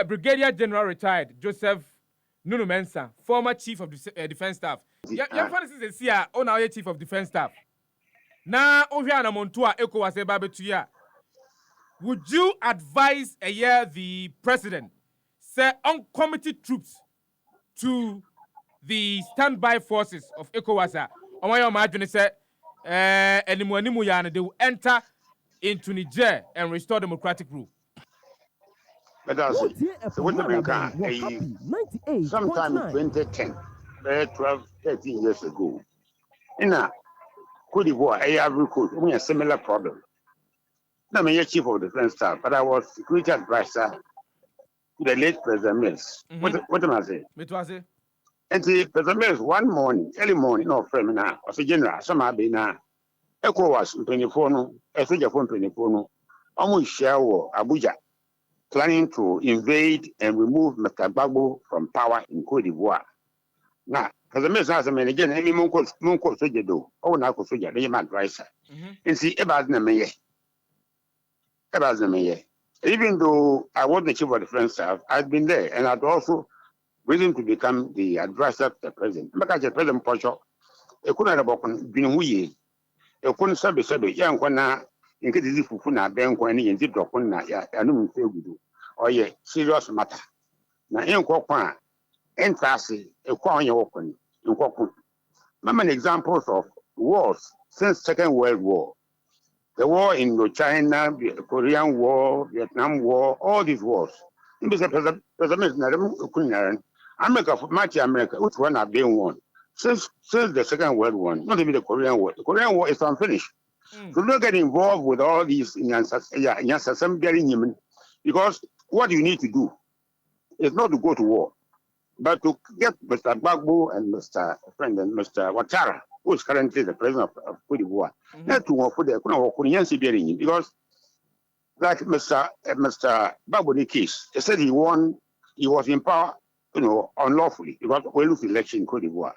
Brigadier General retired Joseph Nunoo Mensah, former Chief of Defense Staff. Your father is here, now Chief of Defense Staff. Now, Oviana Montua, Eko was a babetuya. Would you advise the president say uncommitted troops to the standby forces of ECOWAS? On my imagine say they will enter into Niger and restore democratic rule. But that's it. So what the man can sometime in 2010, 12, 13 years ago, in a Cote d'Ivoire, I have recruited a similar problem. I'm a chief of defense staff, but I was security advisor to the late President Mills. What am I saying? And the President Mills one morning, early morning, no friend now, was a general, some have been now. Echo was 24, no, a soldier phone 24, no, almost share Abuja, planning to invade and remove Mr. Gbagbo from power in Cote d'Ivoire. Now, President Mills has a man again, any monk soldier do, oh, now soldier, they are advisor. And see, about the mayor. Even though I was the chief of defense staff, I'd been there and I'd also risen to become the advisor to the president. Because the president Pocho, a couldn't have been we, a couldn't say, young one in case this Fufuna, Ben, when he did Dokuna, I know we do, or ye, serious matter. Now, in Kokwan, and Fassi, a coin open in Kokun. Many examples of wars since Second World War. The war in China, the Korean War, Vietnam War, all these wars. President America, much America, which one have been won? Since the Second World War, not even the Korean War. The Korean War is unfinished. So don't get involved with all these because what you need to do is not to go to war, but to get Mr. Gbagbo and Mr. Ouattara, who is currently the president of Cote d'Ivoire, not to work for the because, like Mr. Gbagbo case, he said he was in power, unlawfully because we lose election in Cote d'Ivoire.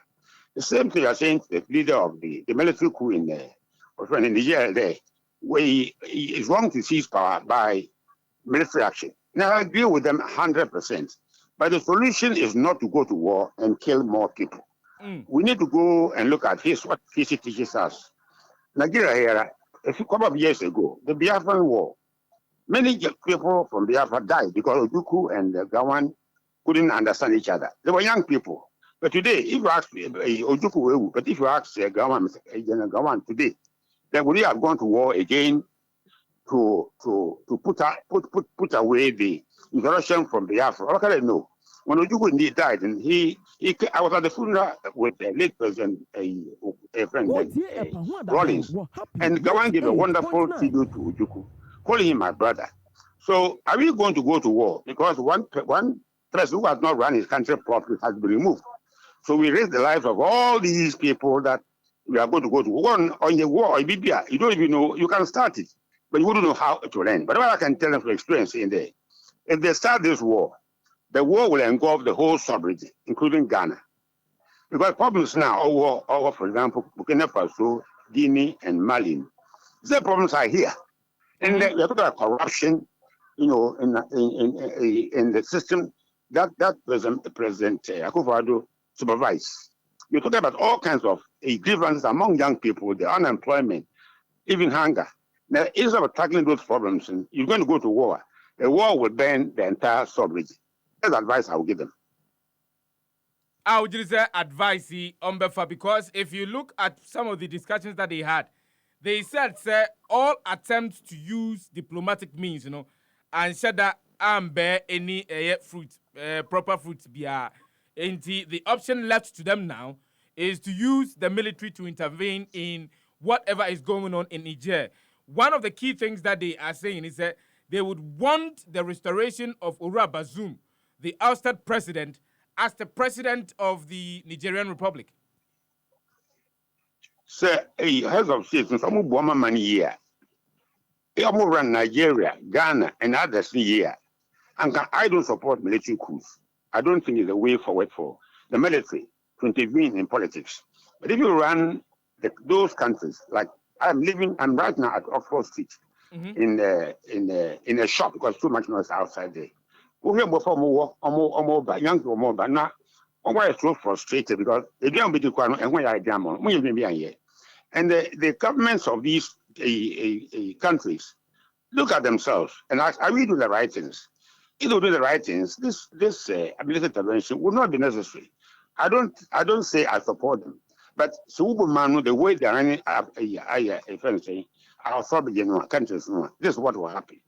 The same thing I saying to the leader of the military coup in Niger there, where he is wrong to seize power by military action. Now I agree with them 100%. But the solution is not to go to war and kill more people. We need to go and look at what history teaches us. Nigeria here, a couple of years ago, the Biafran War, many people from Biafra died because Ojukwu and Gawan couldn't understand each other. They were young people. But today, if you ask Ojukwu, but if you ask Gawan today, then would they have gone to war again to put away the introduction from Biafra? What can I know? When Ojukwu indeed died, and I was at the funeral with the late president, a friend, Rollins, and Gawan gave a wonderful tribute to Ojukwu, calling him my brother. So, are we going to go to war? Because one president who has not run his country properly has been removed. So, we raise the lives of all these people that we are going to go to war on the war or Libya. You don't even know, you can start it, but you wouldn't know how it will end. But what I can tell them from experience in there, if they start this war, the war will engulf the whole sovereignty, including Ghana. Because problems now, over for example, Burkina Faso, Guinea, and Mali, the problems are here. And we are talking about corruption, in the system that President Akufo-Addo supervised. You're talking about all kinds of grievances among young people, the unemployment, even hunger. Now, instead of tackling those problems, and you're going to go to war, the war will burn the entire sovereignty. That's the advice I will give them. I would just say advice on Befa, because if you look at some of the discussions that they had, they said all attempts to use diplomatic means, and said that bear any proper fruit beer. And the option left to them now is to use the military to intervene in whatever is going on in Niger. One of the key things that they are saying is that they would want the restoration of Ora Bazoum, the ousted president, as the president of the Nigerian Republic. Sir, heads of state, some woman money here. They run Nigeria, Ghana, and others here. And I don't support military coups. I don't think it's a way forward for the military to intervene in politics. But if you run those countries, like I'm right now at Oxford Street in a shop because too much noise outside there. We have before more by young or more, but now. Why so frustrated because they don't be the one and when I damn we be here. And the governments of these countries look at themselves and ask, are we doing the right things? If we do the right things, this military intervention would not be necessary. I don't say I support them, but so man the way they're running a friend saying our sovereign countries, this is what will happen.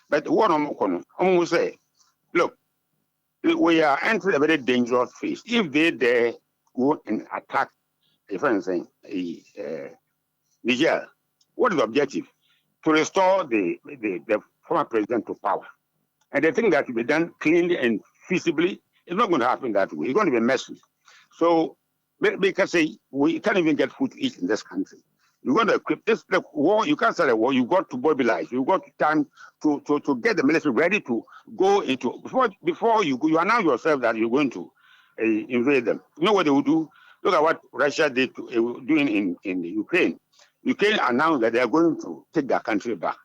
But what I'm going to say, look, we are entering a very dangerous phase. If they dare go and attack a friend saying Niger, what is the objective? To restore the former president to power. And they think that will be done cleanly and feasibly. It's not going to happen that way. It's going to be messy. So, because we can't even get food to eat in this country. You're going to equip this the war. You can't start a war. You've got to mobilize. You've got time to get the military ready to go into before you go. You announce yourself that you're going to invade them. You know what they will do? Look at what Russia did doing in the Ukraine. Ukraine announced that they are going to take their country back.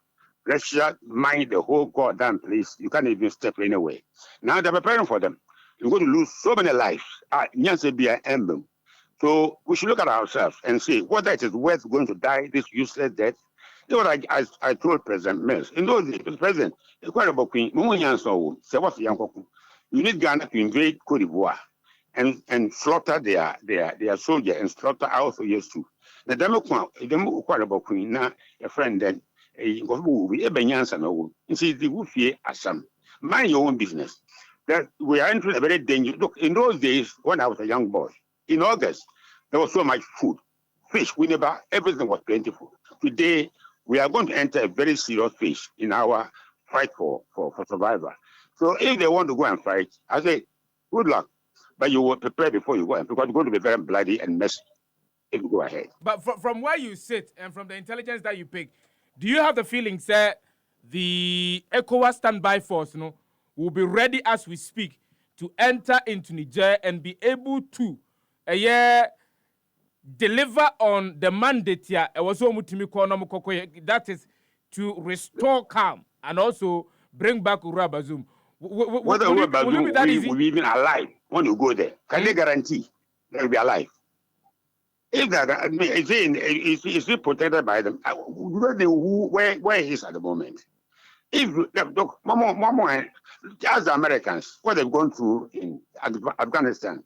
Russia mined the whole goddamn place. You can't even step anywhere. Now they're preparing for them. You're going to lose so many lives. Be an emblem. So we should look at ourselves and see whether it is worth going to die this useless death. You know what I told President Mills. In those days, the President, it's quite about Queen. You need Ghana to invade Cote d'Ivoire and slaughter their soldiers and slaughter our soldiers too. The Democrat quite about Queen now, a friend then will be a Benyansa no. You see, the Woofie Assam. Mind your own business. That we are entering a very dangerous. Look, in those days, when I was a young boy, in August, there was so much food. Fish, everything was plentiful. Today, we are going to enter a very serious phase in our fight for survival. So if they want to go and fight, I say, good luck. But you will prepare before you go, because it's going to be very bloody and messy if you go ahead. But from where you sit and from the intelligence that you pick, do you have the feeling, sir, the ECOWAS standby force, will be ready as we speak to enter into Niger and be able to deliver on the mandate here, that is to restore calm and also bring back Ura Bazoum? Whether Ura Bazoum will be even alive when you go there, can they guarantee they'll be alive? If that, I mean, is he protected by them? We don't know where he is at the moment. If look, Mama, as the Americans, what they've gone through in Afghanistan.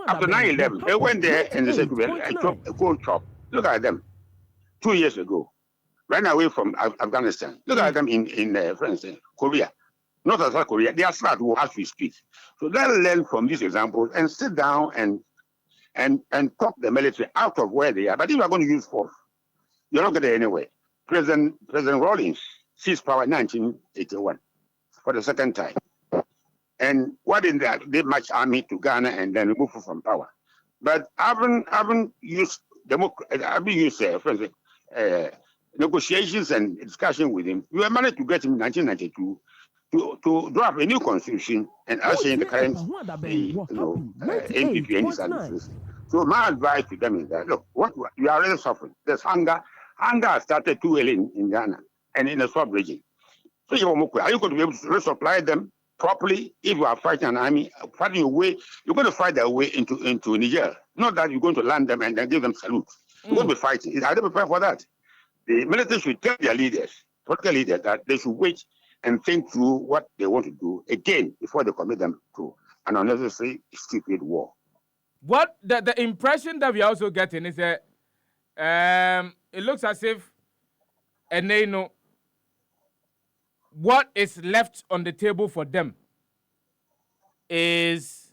After 9/11, they went there and they said, a cold chop. Look at them 2 years ago. Ran away from Afghanistan. Look at them in France, Korea. Not South Korea. They are start war as we speak. So let's learn from these examples and sit down and talk the military out of where they are. But if you are going to use force, you're not getting anywhere. President Rawlings seized power in 1981 for the second time. And what in that? They marched army to Ghana and then remove from power. But I haven't used negotiations and discussion with him. We managed to get him in 1992 to draft a new constitution and usher in the current MPP and his administration. So my advice to them is that, look, you are really suffering. There's hunger. Hunger has started too early in Ghana and in the sub-region. So are you going to be able to resupply them properly? If you are fighting an army, fighting your way, you're going to fight their way into Niger. Not that you're going to land them and then give them salute. You're going to be fighting. Are they prepared for that? The military should tell their leaders, political leaders, that they should wait and think through what they want to do again before they commit them to an unnecessary, stupid war. What the impression that we are also getting is that it looks as if, and they know what is left on the table for them is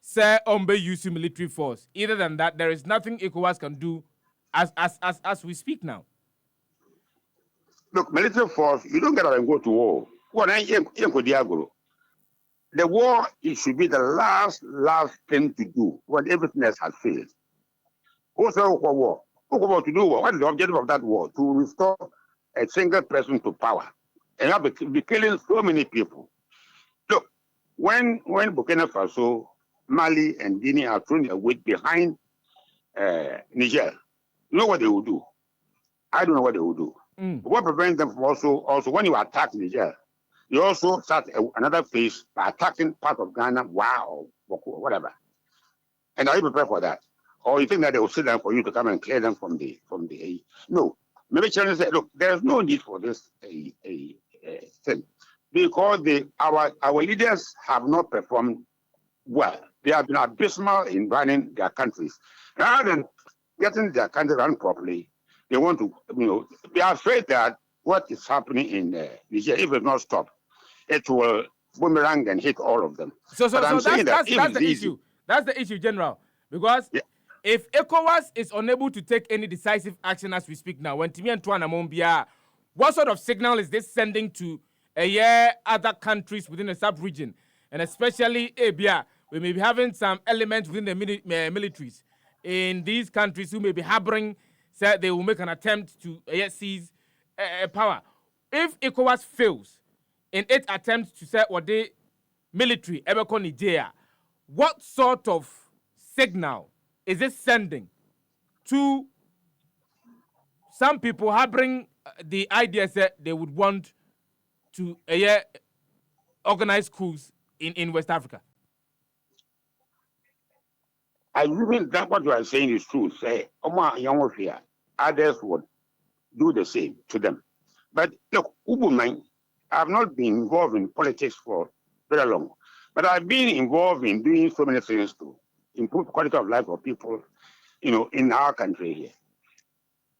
say Ombe using military force. Other than that, there is nothing ECOWAS can do as we speak now. Look, military force, you don't get out and go to war. The war, it should be the last thing to do when everything else has failed. Also, war. To do what is the objective of that war? To restore a single person to power. And have be killing so many people. Look, when Burkina Faso, Mali, and Guinea are thrown their weight behind Niger, you know what they will do? I don't know what they will do. What prevents them from also when you attack Niger, You also start another phase by attacking part of Ghana, wow, or whatever. And are you prepared for that? Or you think that they will sit down for you to come and clear them from the no. Maybe China said, look, there's no need for this thing because our leaders have not performed well. They have been abysmal in running their countries. Rather than getting their country run properly, they want to, they are afraid that what is happening in Niger, if it's not stopped, it will boomerang and hit all of them. So that's the issue. That's the issue, General. Because if ECOWAS is unable to take any decisive action as we speak now, when Timi and Tuana Mombia, what sort of signal is this sending to other countries within the sub-region? And especially Abia, we may be having some elements within the militaries in these countries who may be harboring, say they will make an attempt to seize power. If ECOWAS fails in its attempt to say what they military Ebeko Nigeria, what sort of signal is it sending to some people harboring the idea that they would want to organize coups in West Africa? I mean that what you are saying is true. Say, others would do the same to them. But look, I have not been involved in politics for very long, but I've been involved in doing so many things to improve the quality of life of people, in our country here.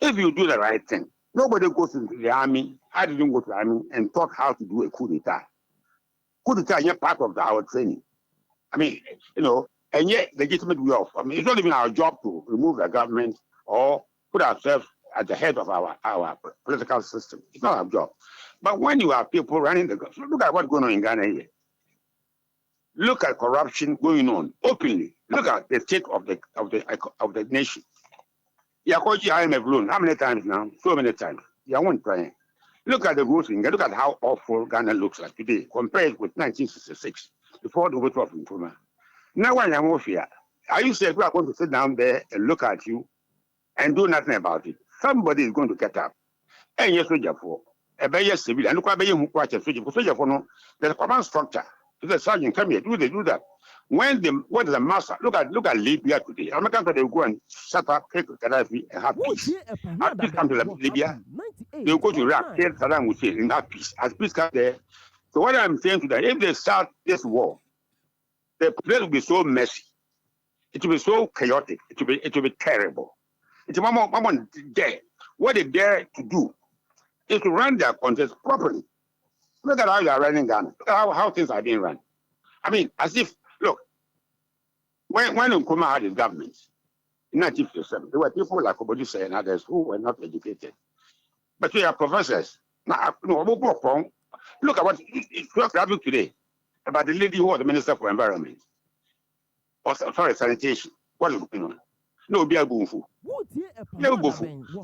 If you do the right thing, nobody goes into the army. I didn't go to the army and taught how to do a coup d'etat. Coup d'etat is part of our training. I mean, and yet legitimate way of. I mean, it's not even our job to remove the government or put ourselves at the head of our political system. It's not our job. But when you have people running the government, look at what's going on in Ghana here. Look at corruption going on openly. Look at the state of the nation. Yakoji IMF loan. How many times now? So many times. You won't try. Look at the rules in Ghana. Look at how awful Ghana looks like today compared with 1966, before the overthrow of Nkrumah. Now when I'm off here, are you saying we are going to sit down there and look at you and do nothing about it? Somebody is going to get up. And yes, soldier for a better civil and look at you watch a soldier for no. There's a command structure. The sergeant come here, do that. When the master look at Libya today, Americans they will go and shut up, take Gaddafi and have peace. As peace come to Libya, they will go to Iraq, kill Saddam Hussein and have peace. As peace comes there. So what I'm saying to them, if they start this war, the place will be so messy. It will be so chaotic. It will be terrible. It's Mama dare. What they dare to do is to run their countries properly. Look at how you are running Ghana. Look at how things are being run. I mean, as if, look, when Nkrumah had his government in 1957, there were people like Obodisa and others who were not educated. But we are professors. Now, look at what it's happening today about the lady who was the Minister for Environment. Or, sorry, Sanitation. What is going on? No, be a boomful.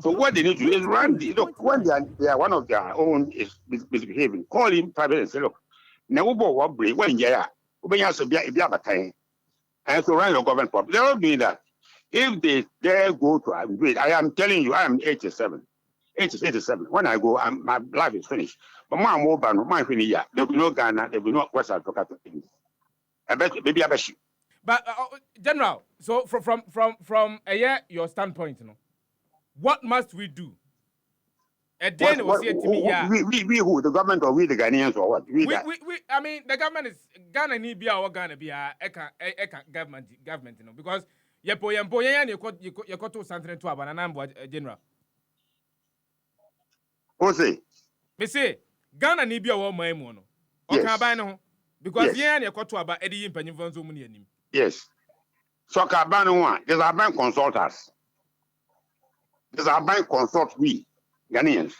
So what they need to do is run the look when they are one of their own is misbehaving. Call him private and say, look, now what break when you are and so run your government properly. They're not doing that. If they dare go to I am telling you, I am 87. 87. When I go, my life is finished. But my mobile, my finish, there will be no Ghana, there will be no West Africa to finish. I bet maybe I bet you. But General, so from your standpoint, what must we do? We who, the government or we the Ghanaians or what? We I mean the government is Ghana need be our Ghana be government, because you to something to abanana General. Who say? Me say Ghana need be our money okay, because you to about Eddie in yes. So there's a bank consult us. There's a bank consult we Ghanaians.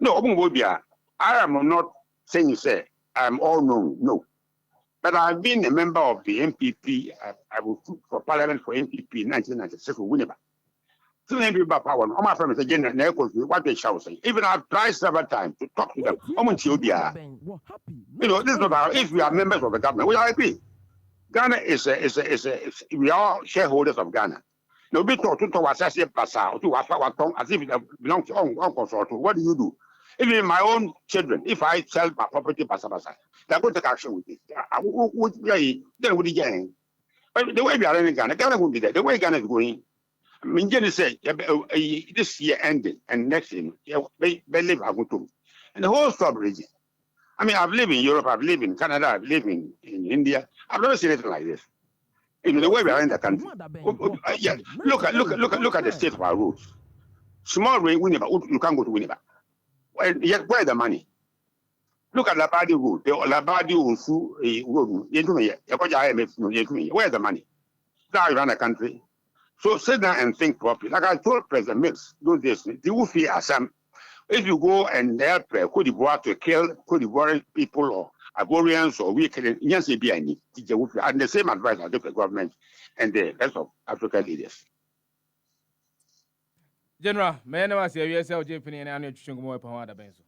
No, I am not saying say I'm all known, no. But I've been a member of the MPP. I was for Parliament for MPP in 1996 with Winneba. So MPP power. All my friends again, what they shall say. Even I've tried several times to talk to them. This is not how, if we are members of the government, we are agree. Ghana is we are shareholders of Ghana. No, be talk to us as if as if it belongs to on consult. What do you do? Even my own children, if I sell my property, they're going to take action with it. Then what again? But the way we are in Ghana won't be there. The way Ghana is going, I mean, Jenny said, this year ending and next year, they live and the whole sub region. I mean, I've lived in Europe, I've lived in Canada, I've lived in India. I've never seen anything like this. In the way we are in the country. Yeah, look at the state of our roads. Small rain, you can't go to Winneba. Where's the money? Look at Labadi Road. The Labadi Road. Where's the money? That's how you run a country. So sit down and think properly. Like I told President Mills those days, the Wufi Assam, if you go and help Cote d'Ivoire to kill Cote d'Ivoire people or Ivorians or we killing, yes, and the same advice I give the government and the rest of African leaders. General, may I know as you say, JP and I know you